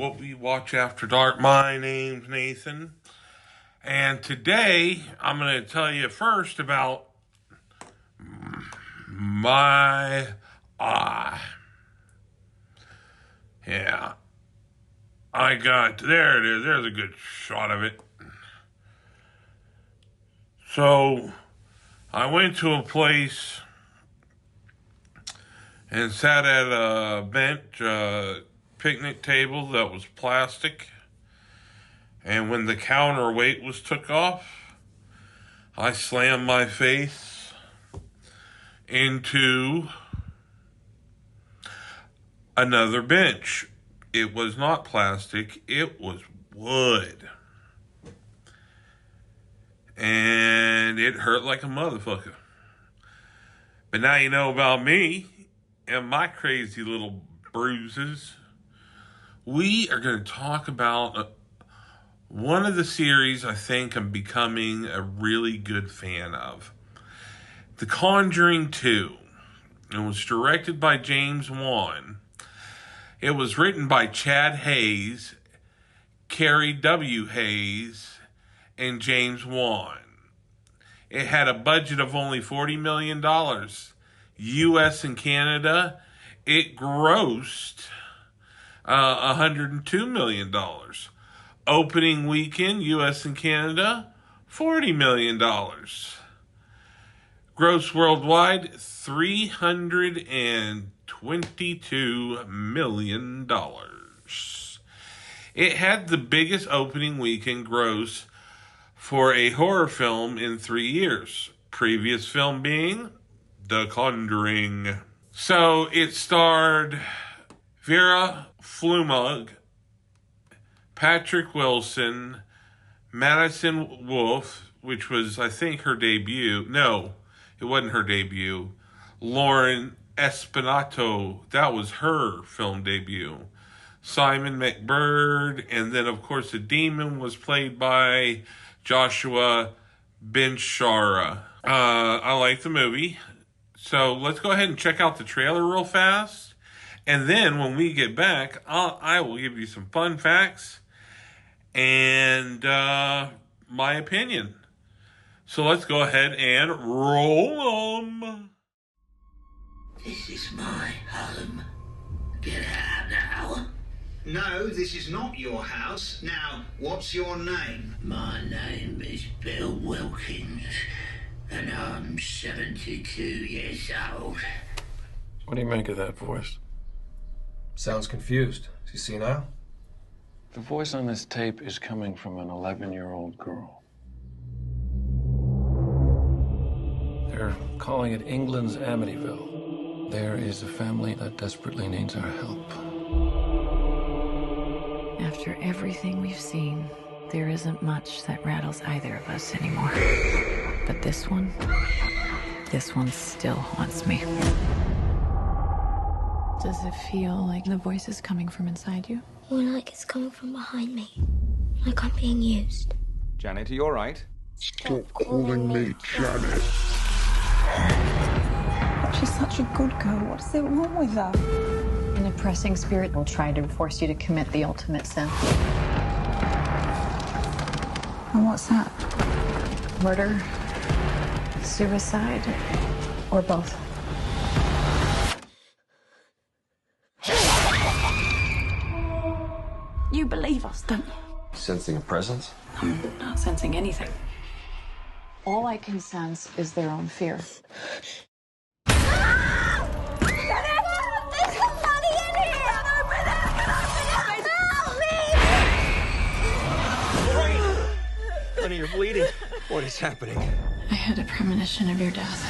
what we watch after dark. My name's Nathan, and today I'm going to tell you first about my eye. Yeah, I got, there it is, there's a good shot of it. So, I went to a place and sat at a bench, picnic table that was plastic. And when the counterweight was took off, I slammed my face into another bench. It was not plastic, it was wood. And it hurt like a motherfucker. But now you know about me and my crazy little bruises. We are going to talk about one of the series I think I'm becoming a really good fan of. The Conjuring 2. It was directed by James Wan. It was written by Chad Hayes, Carrie W. Hayes, and James Wan. It had a budget of only $40 million. U.S. and Canada, it grossed $102 million. Opening weekend, U.S. and Canada, $40 million. Gross worldwide, $322 million. It had the biggest opening weekend gross for a horror film in 3 years. Previous film being The Conjuring. So it starred Vera Flumug, Patrick Wilson, Madison Wolfe, which was, I think, her debut. No, it wasn't her debut. Lauren Espinato, that was her film debut. Simon McBird, and then, of course, the demon was played by Joshua Benshara. I like the movie. So let's go ahead and check out the trailer real fast. And then when we get back, I will give you some fun facts and my opinion. So let's go ahead and roll them. This is my home. Get out now. No, this is not your house. Now, what's your name? My name is Bill Wilkins, and I'm 72 years old. What do you make of that voice? Sounds confused. Is he senile? The voice on this tape is coming from an 11-year-old girl. They're calling it England's Amityville. There is a family that desperately needs our help. After everything we've seen, there isn't much that rattles either of us anymore. But this one still haunts me. Does it feel like the voice is coming from inside you? More like it's coming from behind me. Like I'm being used. Janet, are you all right? Stop calling me Janet. She's such a good girl. What's it wrong with her? An oppressing spirit will try to force you to commit the ultimate sin. And what's that? Murder, suicide, or both. You believe us, don't you? Sensing a presence? I'm not sensing anything. All I can sense is their own fear. Honey, you're bleeding. What is happening? I had a premonition of your death.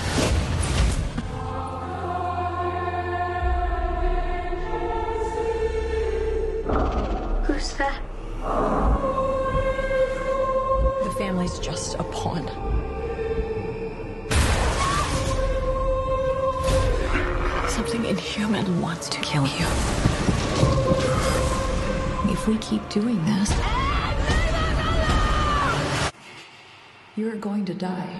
Who's there? The family's just a pawn. Something inhuman wants to kill you. If we keep doing this, you're going to die.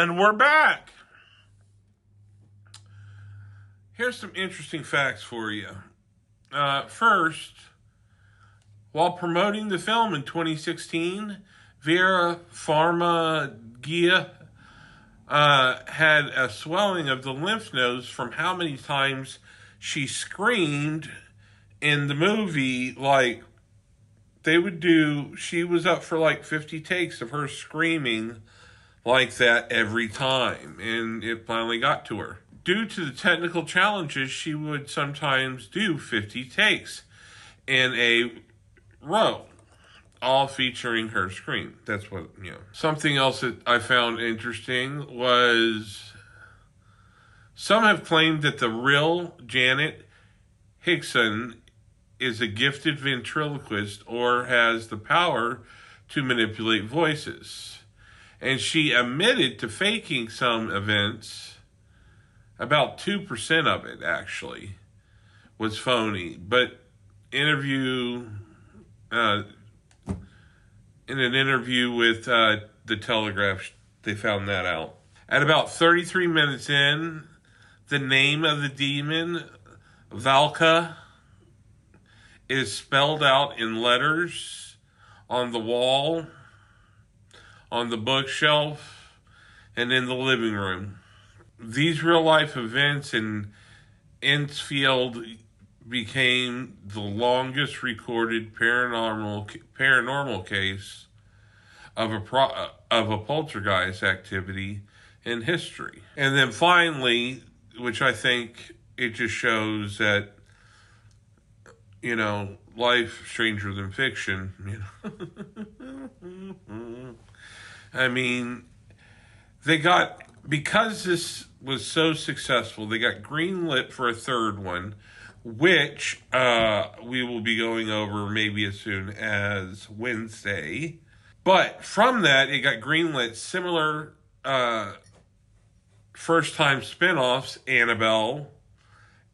And we're back. Here's some interesting facts for you. First, while promoting the film in 2016, Vera Farmiga had a swelling of the lymph nodes from how many times she screamed in the movie. Like, she was up for like 50 takes of her screaming like that every time, and it finally got to her. Due to the technical challenges, she would sometimes do 50 takes in a row, all featuring her scream. That's what, Something else that I found interesting was some have claimed that the real Janet Hickson is a gifted ventriloquist or has the power to manipulate voices. And she admitted to faking some events. About 2% of it, actually, was phony. But in an interview with The Telegraph, they found that out. At about 33 minutes in, the name of the demon, Valka, is spelled out in letters on the wall, on the bookshelf, and in the living room. These real-life events in Innsfield became the longest recorded paranormal case of a poltergeist activity in history. And then finally, which I think it just shows that, life stranger than fiction. I mean, because this was so successful, they got greenlit for a third one, which we will be going over maybe as soon as Wednesday. But from that, it got greenlit similar first-time spinoffs, Annabelle,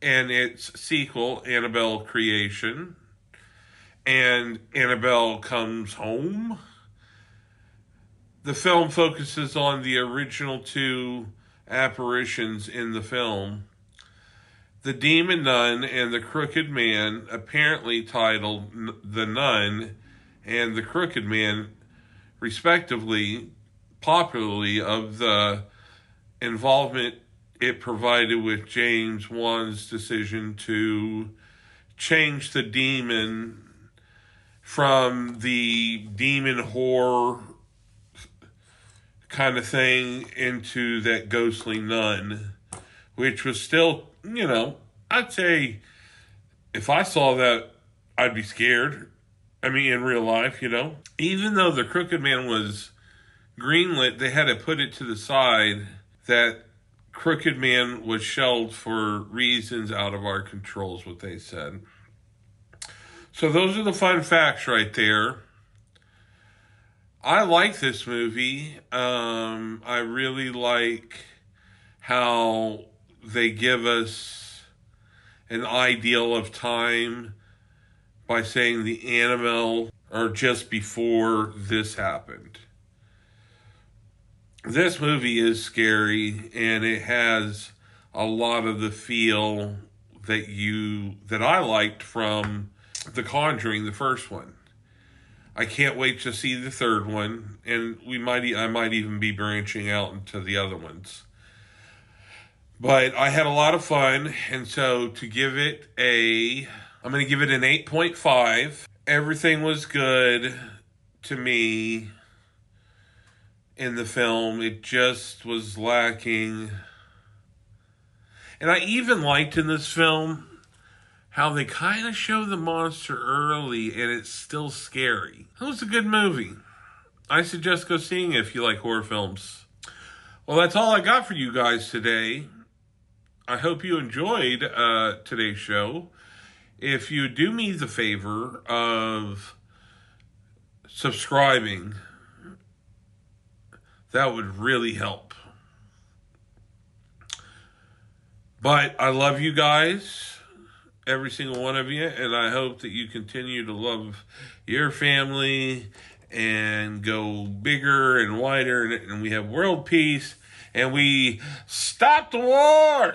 and its sequel, Annabelle Creation, and Annabelle Comes Home. The film focuses on the original two apparitions in the film, the Demon Nun and the Crooked Man, apparently titled The Nun and the Crooked Man, respectively, popularly, of the involvement it provided with James Wan's decision to change the demon from the demon horror kind of thing into that ghostly nun, which was still, I'd say if I saw that, I'd be scared. I mean, in real life, Even though the Crooked Man was greenlit, they had to put it to the side that Crooked Man was shelved for reasons out of our control, is what they said. So those are the fun facts right there. I like this movie. I really like how they give us an ideal of time by saying the Annabelle or just before this happened. This movie is scary, and it has a lot of the feel that I liked from The Conjuring, the first one. I can't wait to see the third one, and I might even be branching out into the other ones. But I had a lot of fun, and so to give it I'm going to give it an 8.5. Everything was good to me in the film. It just was lacking. And I even liked in this film how they kind of show the monster early and it's still scary. It was a good movie. I suggest go seeing it if you like horror films. Well, that's all I got for you guys today. I hope you enjoyed today's show. If you do me the favor of subscribing, that would really help. But I love you guys, every single one of you, and I hope that you continue to love your family and go bigger and wider, and we have world peace and we stop the war.